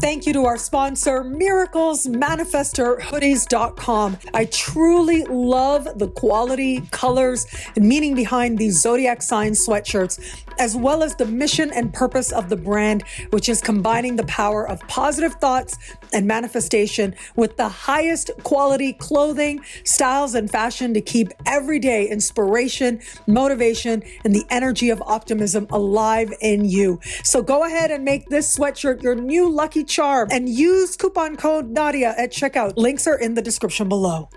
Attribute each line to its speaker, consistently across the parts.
Speaker 1: Thank you to our sponsor, miraclesmanifestorhoodies.com. I truly love the quality, colors, and meaning behind these zodiac sign sweatshirts, as well as the mission and purpose of the brand, which is combining the power of positive thoughts and manifestation with the highest quality clothing, styles, and fashion to keep everyday inspiration, motivation, and the energy of optimism alive in you. So go ahead and make this sweatshirt your new lucky charm and use coupon code Nadiya at checkout. Links are in the description below.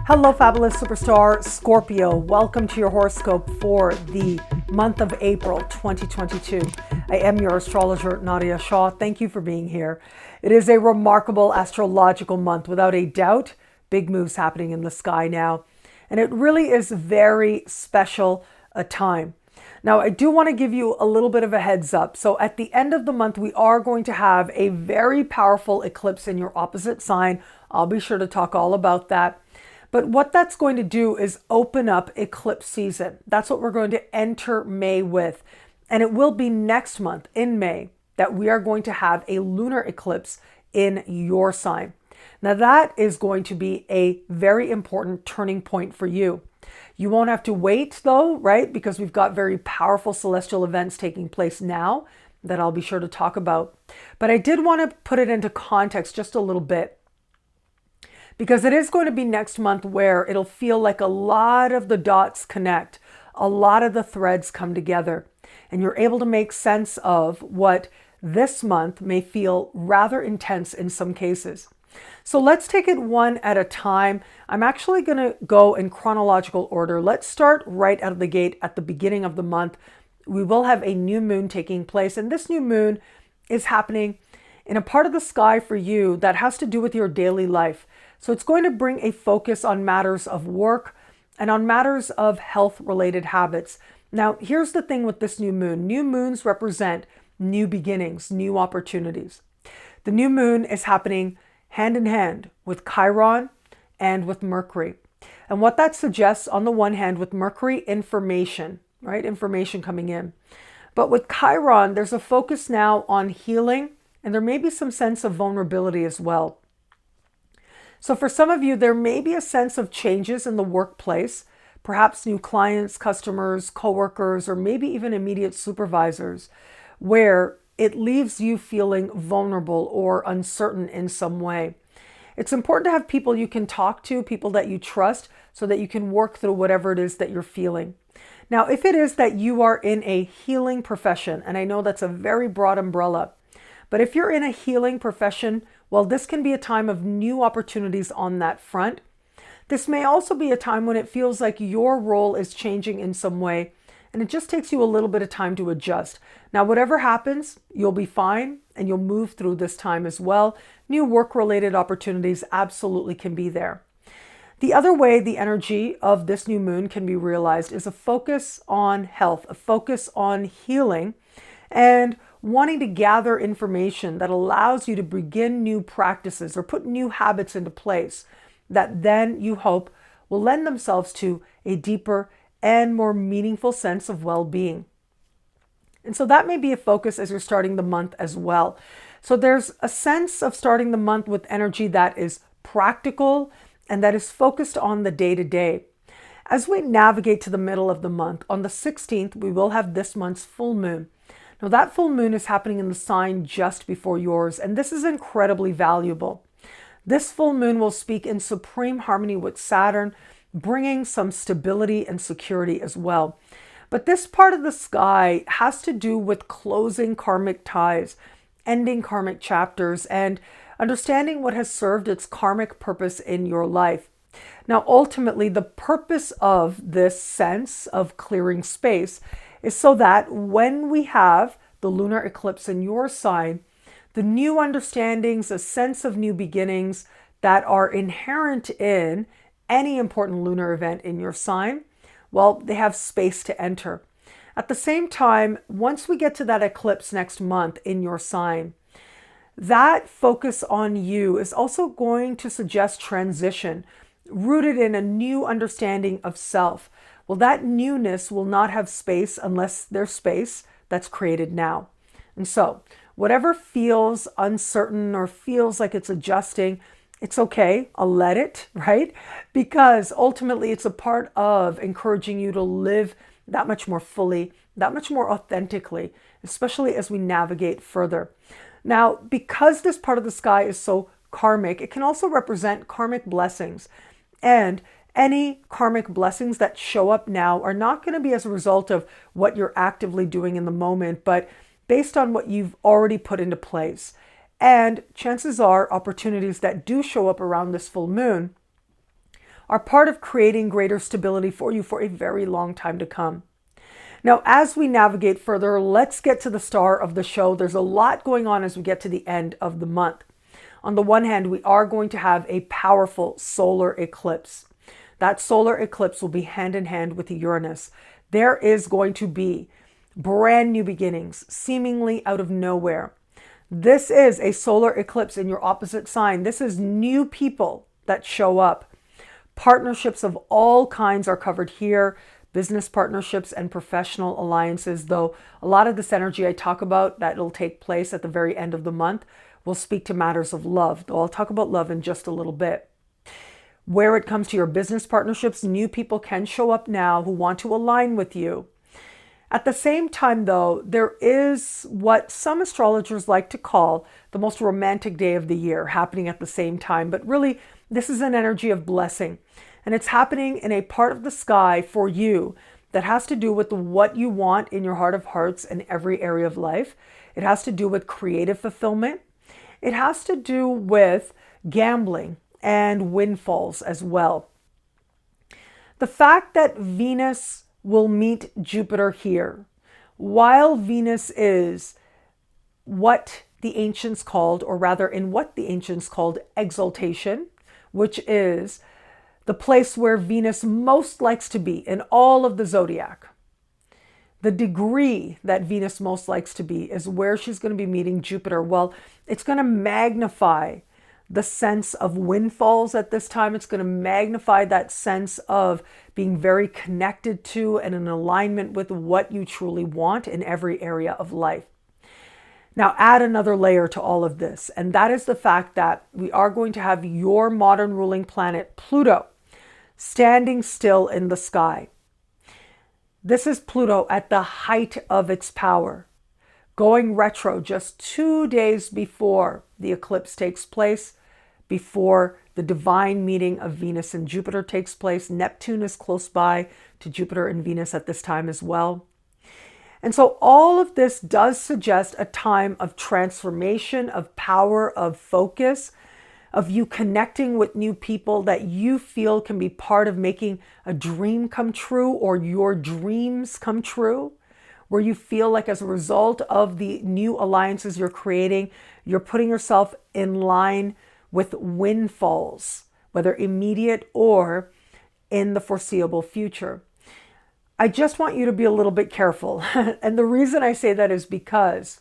Speaker 1: Hello, fabulous superstar Scorpio. Welcome to your horoscope for the month of April 2022. I am your astrologer, Nadiya Shah. Thank you for being here. It is a remarkable astrological month, without a doubt. Big moves happening in the sky now. And it really is very special a time. Now, I do want to give you a little bit of a heads up. So at the end of the month, we are going to have a very powerful eclipse in your opposite sign. I'll be sure to talk all about that. But what that's going to do is open up eclipse season. That's what we're going to enter May with. And it will be next month in May that we are going to have a lunar eclipse in your sign. Now that is going to be a very important turning point for you. You won't have to wait though, right? Because we've got very powerful celestial events taking place now that I'll be sure to talk about. But I did want to put it into context just a little bit, because it is going to be next month where it'll feel like a lot of the dots connect, a lot of the threads come together, and you're able to make sense of what this month may feel rather intense in some cases. So let's take it one at a time. I'm actually going to go in chronological order. Let's start right out of the gate at the beginning of the month. We will have a new moon taking place, and this new moon is happening in a part of the sky for you that has to do with your daily life. So it's going to bring a focus on matters of work and on matters of health-related habits. Now, here's the thing with this new moon. New moons represent new beginnings, new opportunities. The new moon is happening hand in hand with Chiron and with Mercury. And what that suggests, on the one hand, with Mercury, information, right? Information coming in. But with Chiron, there's a focus now on healing, and there may be some sense of vulnerability as well. So for some of you, there may be a sense of changes in the workplace, perhaps new clients, customers, coworkers, or maybe even immediate supervisors, where it leaves you feeling vulnerable or uncertain in some way. It's important to have people you can talk to, people that you trust, so that you can work through whatever it is that you're feeling. Now, if it is that you are in a healing profession, and I know that's a very broad umbrella, but if you're in a healing profession, well, this can be a time of new opportunities on that front. This may also be a time when it feels like your role is changing in some way, and it just takes you a little bit of time to adjust. Now, whatever happens, you'll be fine, and you'll move through this time as well. New work-related opportunities absolutely can be there. The other way the energy of this new moon can be realized is a focus on health, a focus on healing, and wanting to gather information that allows you to begin new practices or put new habits into place that then you hope will lend themselves to a deeper and more meaningful sense of well-being. And so that may be a focus as you're starting the month as well. So there's a sense of starting the month with energy that is practical and that is focused on the day-to-day. As we navigate to the middle of the month, on the 16th, we will have this month's full moon. Now that full moon is happening in the sign just before yours, and this is incredibly valuable. This full moon will speak in supreme harmony with Saturn, bringing some stability and security as well. But this part of the sky has to do with closing karmic ties, ending karmic chapters, and understanding what has served its karmic purpose in your life. Now, ultimately, the purpose of this sense of clearing space is so that when we have the lunar eclipse in your sign, the new understandings, a sense of new beginnings that are inherent in any important lunar event in your sign, well, they have space to enter. At the same time, once we get to that eclipse next month in your sign, that focus on you is also going to suggest transition rooted in a new understanding of self. Well, that newness will not have space unless there's space that's created now. And so, whatever feels uncertain or feels like it's adjusting, it's okay. I'll let it, right? Because ultimately, it's a part of encouraging you to live that much more fully, that much more authentically, especially as we navigate further. Now, because this part of the sky is so karmic, it can also represent karmic blessings. And any karmic blessings that show up now are not going to be as a result of what you're actively doing in the moment, but based on what you've already put into place. And chances are opportunities that do show up around this full moon are part of creating greater stability for you for a very long time to come. Now, as we navigate further, let's get to the star of the show. There's a lot going on as we get to the end of the month. On the one hand, we are going to have a powerful solar eclipse. That solar eclipse will be hand in hand with Uranus. There is going to be brand new beginnings, seemingly out of nowhere. This is a solar eclipse in your opposite sign. This is new people that show up. Partnerships of all kinds are covered here. Business partnerships and professional alliances, though a lot of this energy I talk about that will take place at the very end of the month will speak to matters of love, though I'll talk about love in just a little bit. Where it comes to your business partnerships, new people can show up now who want to align with you. At the same time, though, there is what some astrologers like to call the most romantic day of the year happening at the same time. But really, this is an energy of blessing. And it's happening in a part of the sky for you that has to do with what you want in your heart of hearts in every area of life. It has to do with creative fulfillment. It has to do with gambling and windfalls as well. The fact that Venus will meet Jupiter here, while Venus is what the ancients called, or rather in what the ancients called exaltation, which is the place where Venus most likes to be in all of the zodiac. The degree that Venus most likes to be is where she's going to be meeting Jupiter. Well, it's going to magnify the sense of windfalls at this time. It's going to magnify that sense of being very connected to and in alignment with what you truly want in every area of life. Now, add another layer to all of this, and that is the fact that we are going to have your modern ruling planet, Pluto, standing still in the sky. This is Pluto at the height of its power, going retro just 2 days before the eclipse takes place, before the divine meeting of Venus and Jupiter takes place. Neptune is close by to Jupiter and Venus at this time as well. And so all of this does suggest a time of transformation, of power, of focus, of you connecting with new people that you feel can be part of making a dream come true or your dreams come true, where you feel like as a result of the new alliances you're creating, you're putting yourself in line with windfalls, whether immediate or in the foreseeable future. I just want you to be a little bit careful. And the reason I say that is because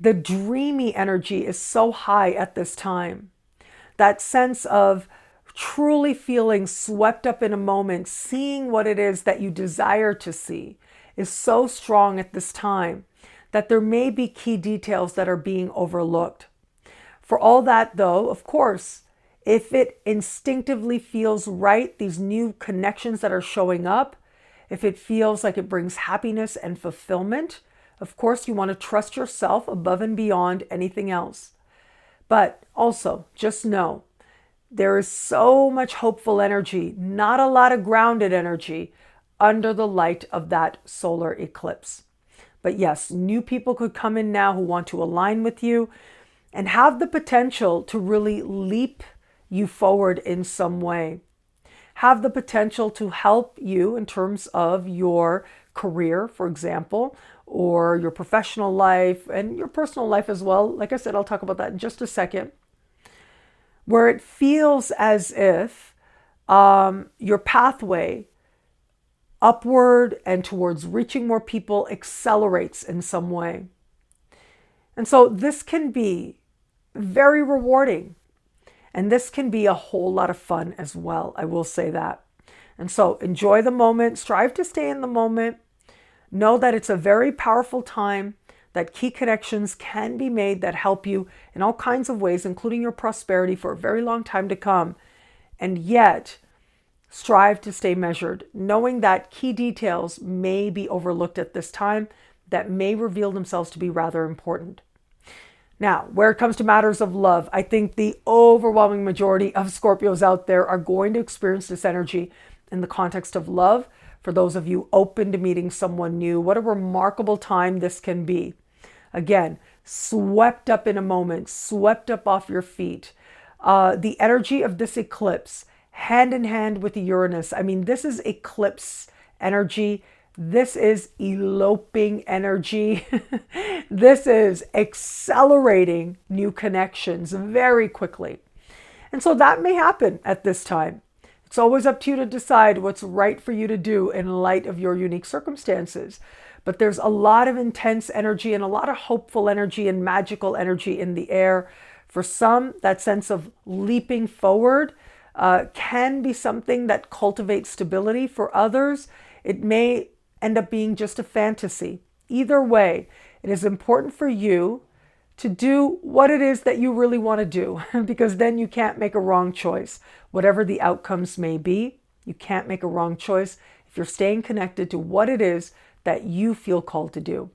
Speaker 1: the dreamy energy is so high at this time. That sense of truly feeling swept up in a moment, seeing what it is that you desire to see is so strong at this time that there may be key details that are being overlooked. For all that, though, of course, if it instinctively feels right, these new connections that are showing up, if it feels like it brings happiness and fulfillment, of course, you want to trust yourself above and beyond anything else. But also, just know, there is so much hopeful energy, not a lot of grounded energy, under the light of that solar eclipse. But yes, new people could come in now who want to align with you and have the potential to really leap you forward in some way. Have the potential to help you in terms of your career, for example, or your professional life and your personal life as well. Like I said, I'll talk about that in just a second. Where it feels as if your pathway upward and towards reaching more people accelerates in some way. And so this can be very rewarding. And this can be a whole lot of fun as well. I will say that. And so enjoy the moment, strive to stay in the moment. Know that it's a very powerful time, that key connections can be made that help you in all kinds of ways, including your prosperity for a very long time to come. And yet, strive to stay measured, knowing that key details may be overlooked at this time that may reveal themselves to be rather important. Now, where it comes to matters of love, I think the overwhelming majority of Scorpios out there are going to experience this energy in the context of love. For those of you open to meeting someone new, what a remarkable time this can be. Again, swept up in a moment, swept up off your feet. The energy of this eclipse, hand in hand with Uranus. I mean, this is eclipse energy. This is eloping energy. This is accelerating new connections very quickly. And so that may happen at this time. It's always up to you to decide what's right for you to do in light of your unique circumstances. But there's a lot of intense energy and a lot of hopeful energy and magical energy in the air. For some, that sense of leaping forward can be something that cultivates stability. For others, it may end up being just a fantasy. Either way, it is important for you to do what it is that you really want to do, because then you can't make a wrong choice. Whatever the outcomes may be, you can't make a wrong choice if you're staying connected to what it is that you feel called to do.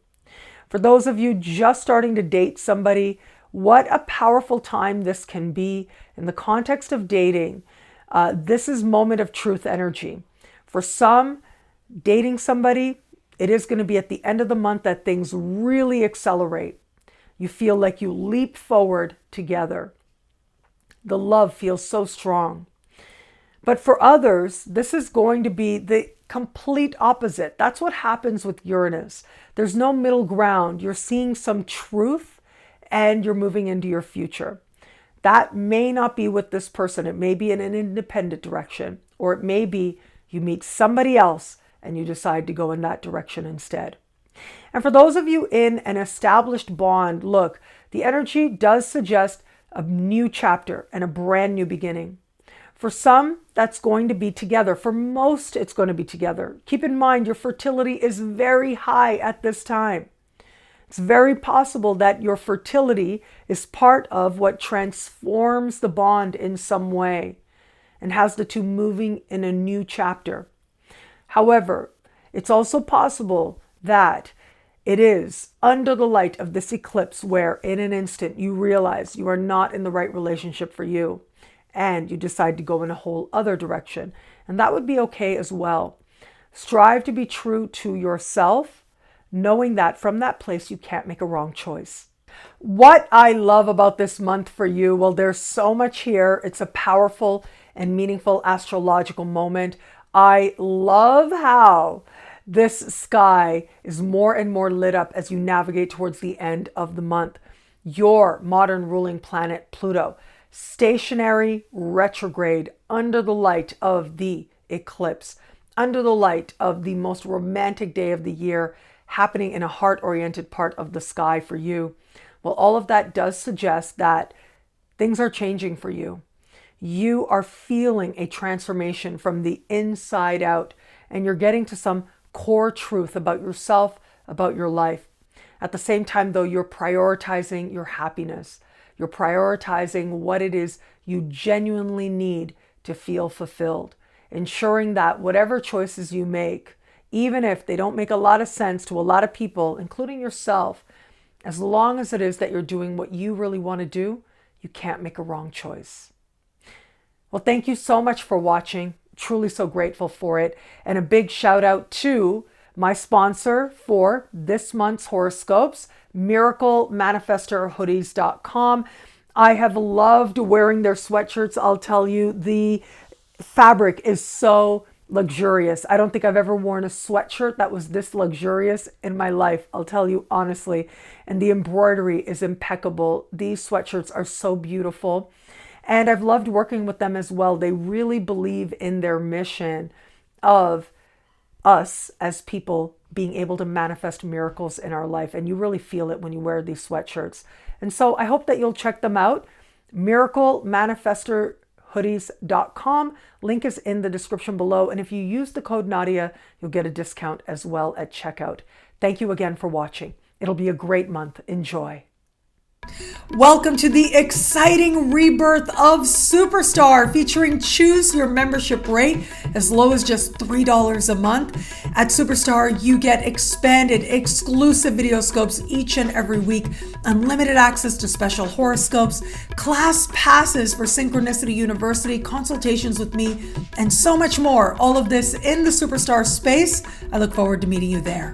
Speaker 1: For those of you just starting to date somebody, what a powerful time this can be in the context of dating. This is moment of truth energy. For some, dating somebody, it is going to be at the end of the month that things really accelerate. You feel like you leap forward together. The love feels so strong. But for others, this is going to be the complete opposite. That's what happens with Uranus. There's no middle ground. You're seeing some truth and you're moving into your future. That may not be with this person. It may be in an independent direction, or it may be you meet somebody else and you decide to go in that direction instead. And for those of you in an established bond, look, the energy does suggest a new chapter and a brand new beginning. For some, that's going to be together. For most, it's going to be together. Keep in mind, your fertility is very high at this time. It's very possible that your fertility is part of what transforms the bond in some way and has the two moving in a new chapter. However, it's also possible that it is under the light of this eclipse where in an instant you realize you are not in the right relationship for you and you decide to go in a whole other direction. And that would be okay as well. Strive to be true to yourself, knowing that from that place you can't make a wrong choice. What I love about this month for you, well, there's so much here. It's a powerful and meaningful astrological moment. I love how this sky is more and more lit up as you navigate towards the end of the month. Your modern ruling planet, Pluto, stationary, retrograde, under the light of the eclipse, under the light of the most romantic day of the year, happening in a heart-oriented part of the sky for you. Well, all of that does suggest that things are changing for you. You are feeling a transformation from the inside out, and you're getting to some core truth about yourself, about your life. At the same time, though, you're prioritizing your happiness. You're prioritizing what it is you genuinely need to feel fulfilled, ensuring that whatever choices you make, even if they don't make a lot of sense to a lot of people, including yourself, as long as it is that you're doing what you really want to do, you can't make a wrong choice. Well, thank you so much for watching. Truly so grateful for it. And a big shout out to my sponsor for this month's horoscopes, miraclemanifestorhoodies.com. I have loved wearing their sweatshirts. I'll tell you, the fabric is so luxurious. I don't think I've ever worn a sweatshirt that was this luxurious in my life. I'll tell you honestly. And the embroidery is impeccable. These sweatshirts are so beautiful. And I've loved working with them as well. They really believe in their mission of us as people being able to manifest miracles in our life. And you really feel it when you wear these sweatshirts. And so I hope that you'll check them out. miraclemanifestorhoodies.com. Link is in the description below. And if you use the code Nadiya, you'll get a discount as well at checkout. Thank you again for watching. It'll be a great month. Enjoy. Welcome to the exciting rebirth of Superstar, featuring choose your membership rate as low as just $3 a month. At Superstar, you get expanded, exclusive video scopes each and every week, unlimited access to special horoscopes, class passes for Synchronicity University, consultations with me, and so much more. All of this in the Superstar space. I look forward to meeting you there.